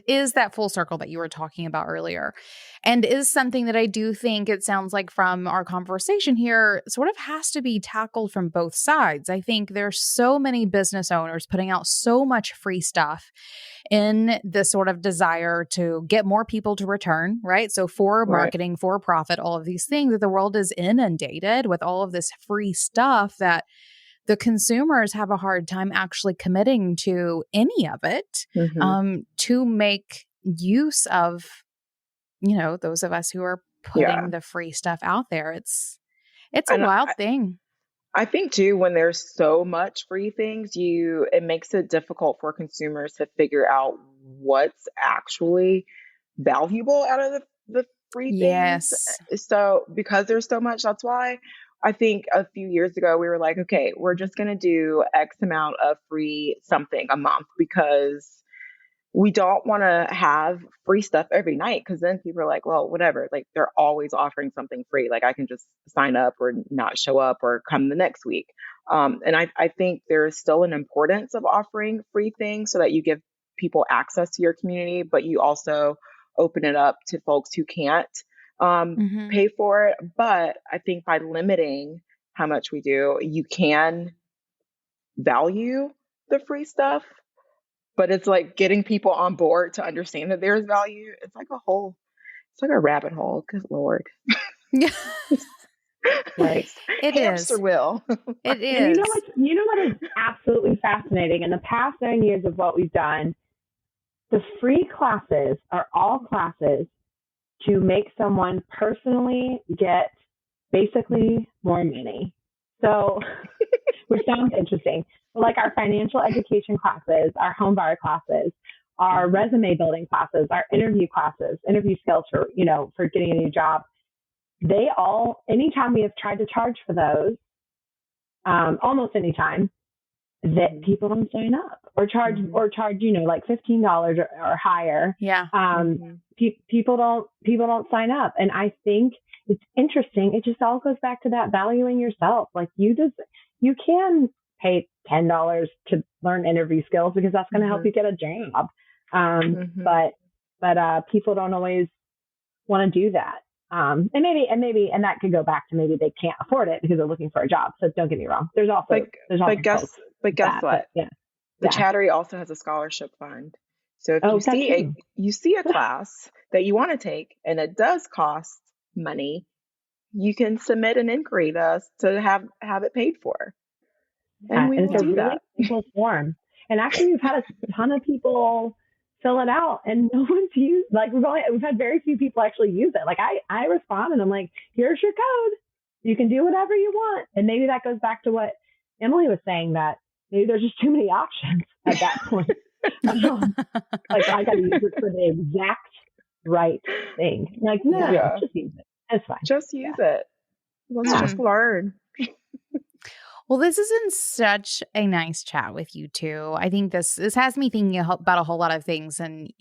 is that full circle that you were talking about earlier, and is something that I do think it sounds like from our conversation here sort of has to be tackled from both sides. I think there's so many business owners putting out so much free stuff in this sort of desire to get more people to return, right? So for marketing, for profit, all of these things, that the world is inundated with all of this free stuff that the consumers have a hard time actually committing to any of it to make use of, those of us who are putting the free stuff out there. It's a wild thing. I think too, when there's so much free things, it makes it difficult for consumers to figure out what's actually valuable out of the free things. So because there's so much, that's why I think a few years ago we were like, okay, we're just going to do X amount of free something a month, because we don't want to have free stuff every night, because then people are like, well, whatever, like they're always offering something free. Like I can just sign up or not show up or come the next week. And I think there's still an importance of offering free things so that you give people access to your community, but you also open it up to folks who can't pay for it. But I think by limiting how much we do, you can value the free stuff. But it's like getting people on board to understand that there's value. It's like a rabbit hole. Good Lord. Right. It Hamster is. Wheel. It is. And you know what is absolutely fascinating? In the past 9 years of what we've done, the free classes are all classes to make someone personally get basically more money. So, which sounds interesting. But like our financial education classes, our home buyer classes, our resume building classes, our interview classes, interview skills for getting a new job. They all, anytime we have tried to charge for those, almost any time, that people don't sign up or charge like $15 or higher. Yeah. People don't sign up. And I think it's interesting. It just all goes back to that valuing yourself. Like you can pay $10 to learn interview skills because that's going to help you get a job. But people don't always want to do that. And that could go back to maybe they can't afford it because they're looking for a job. So don't get me wrong. There's also guess what? The Chattery also has a scholarship fund. So if you see a class that you want to take and it does cost money, you can submit an inquiry to us to have it paid for. And we will do that. Simple form. And actually, we've had a ton of people fill it out, and no one's used. Like we've had very few people actually use it. Like I respond, and I'm like, "Here's your code. You can do whatever you want." And maybe that goes back to what Emily was saying, that maybe there's just too many options at that point. Like I got to use it for the exact right thing. Like just use it. It's fine. Just use it. Let's just learn. Well, this has been such a nice chat with you two. I think this has me thinking about a whole lot of things, and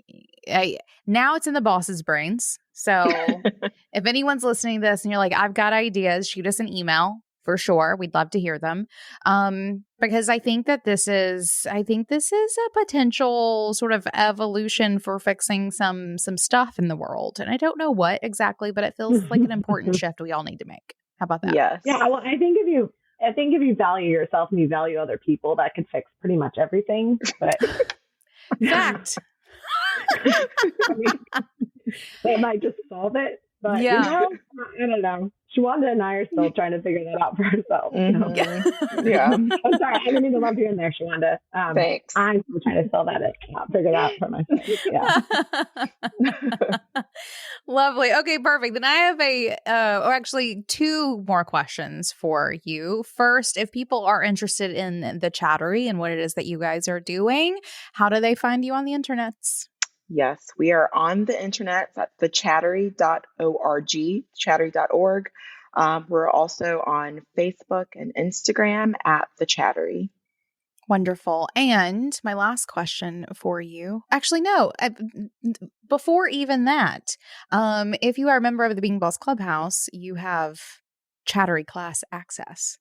now it's in the boss's brains. So if anyone's listening to this and you're like, I've got ideas, shoot us an email for sure. We'd love to hear them. Because I think this is a potential sort of evolution for fixing some stuff in the world. And I don't know what exactly, but it feels like an important shift we all need to make. How about that? Yes. Yeah. Well, I think if you value yourself and you value other people, that could fix pretty much everything. But fact. It might just solve it. But, Yeah. I don't know. Shawanda and I are still trying to figure that out for ourselves. Mm-hmm. Yeah. I'm sorry. I didn't mean to lump you in there, Shawanda. Thanks. I'm still trying to fill that out, figure it out for myself. Yeah. Lovely. Okay, perfect. Then I have actually two more questions for you. First, if people are interested in the Chattery and what it is that you guys are doing, how do they find you on the internets? Yes, we are on the internet at thechattery.org, chattery.org. We're also on Facebook and Instagram at The Chattery. Wonderful. And my last question for you, actually, no, before even that, if you are a member of the Being Boss Clubhouse, you have Chattery class access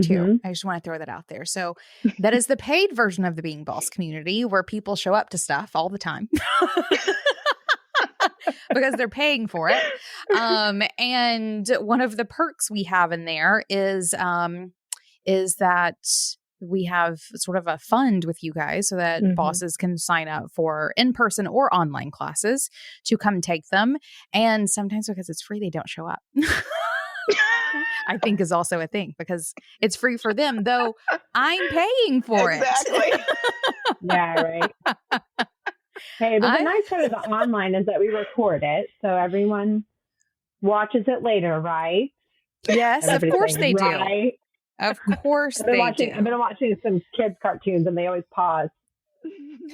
too. I just want to throw that out there. So that is the paid version of the Being Boss community where people show up to stuff all the time. Because they're paying for it. And one of the perks we have in there is that we have sort of a fund with you guys so that bosses can sign up for in-person or online classes to come take them. And sometimes because it's free, they don't show up. I think is also a thing because it's free for them, though I'm paying for it. Yeah, right. Hey, but the nice part of the online is that we record it, so everyone watches it later, right? Yes, of course they do. Right? Of course they do. I've been watching some kids' cartoons, and they always pause.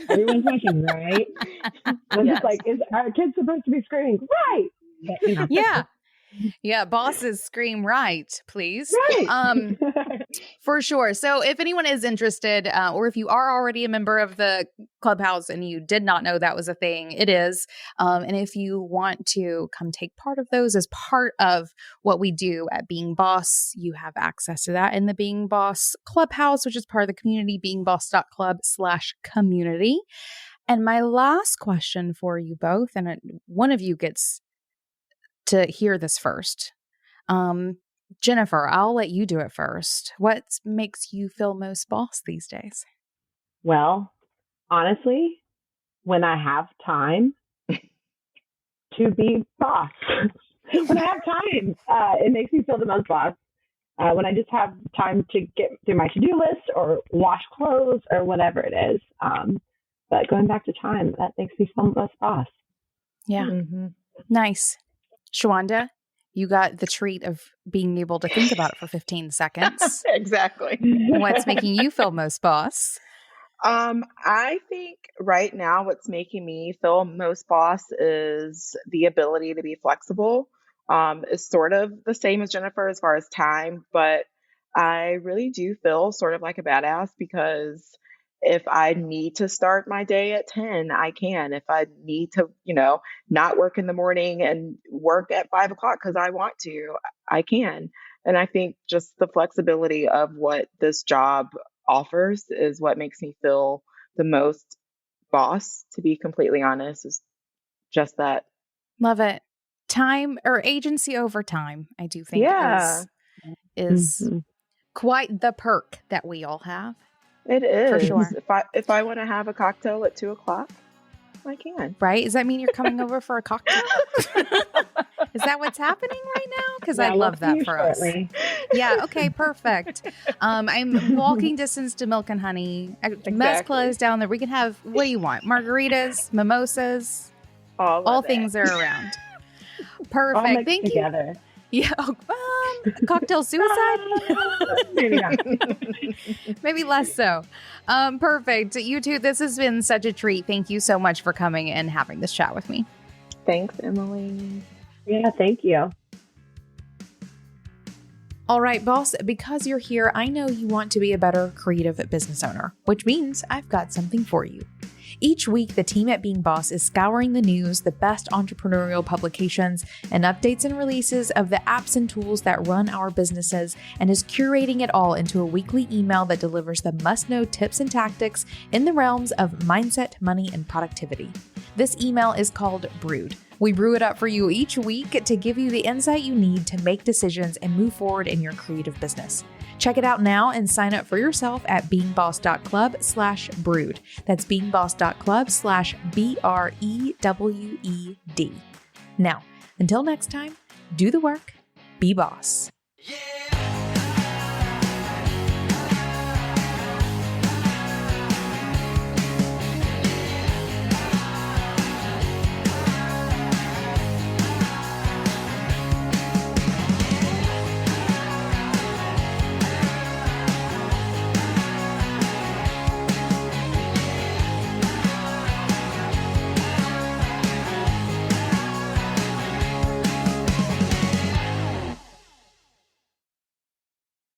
Everyone's watching, right? I'm just like, is our kids supposed to be screaming? Right. But, Yeah. Yeah, bosses scream right, please. Right. For sure. So if anyone is interested, or if you are already a member of the Clubhouse and you did not know that was a thing, it is. And if you want to come take part of those as part of what we do at Being Boss, you have access to that in the Being Boss Clubhouse, which is part of the community, beingboss.club/community. And my last question for you both, and one of you gets to hear this first. Jennifer, I'll let you do it first. What makes you feel most boss these days? Well, honestly, when I have time to be boss, when I have time, it makes me feel the most boss. When I just have time to get through my to-do list or wash clothes or whatever it is. But going back to time, that makes me feel most boss. Yeah. Nice. Shawanda, you got the treat of being able to think about it for 15 seconds. Exactly. What's making you feel most boss? I think right now what's making me feel most boss is the ability to be flexible. It's sort of the same as Jennifer as far as time, but I really do feel sort of like a badass because if I need to start my day at 10, I can. If I need to, not work in the morning and work at 5 o'clock because I want to, I can. And I think just the flexibility of what this job offers is what makes me feel the most boss, to be completely honest, is just that. Love it. Time or agency over time, I do think is quite the perk that we all have. It is. For sure. If I want to have a cocktail at 2 o'clock, I can. Right? Does that mean you're coming over for a cocktail? Is that what's happening right now? Because I love that for us. Yeah. Okay. Perfect. I'm walking distance to Milk and Honey. Mezcla is down there. We can have, what do you want? Margaritas, mimosas, all things are around. Perfect. Thank you. Together. Yeah. Cocktail suicide? Maybe not. Maybe less so. Perfect. You two, this has been such a treat. Thank you so much for coming and having this chat with me. Thanks, Emily. Yeah, thank you. All right, boss, because you're here, I know you want to be a better creative business owner, which means I've got something for you. Each week, the team at Being Boss is scouring the news, the best entrepreneurial publications, and updates and releases of the apps and tools that run our businesses, and is curating it all into a weekly email that delivers the must-know tips and tactics in the realms of mindset, money, and productivity. This email is called Brewed. We brew it up for you each week to give you the insight you need to make decisions and move forward in your creative business. Check it out now and sign up for yourself at beingboss.club/brewed. That's beingboss.club/BREWED. Now, Until next time, do the work, be boss. Yeah.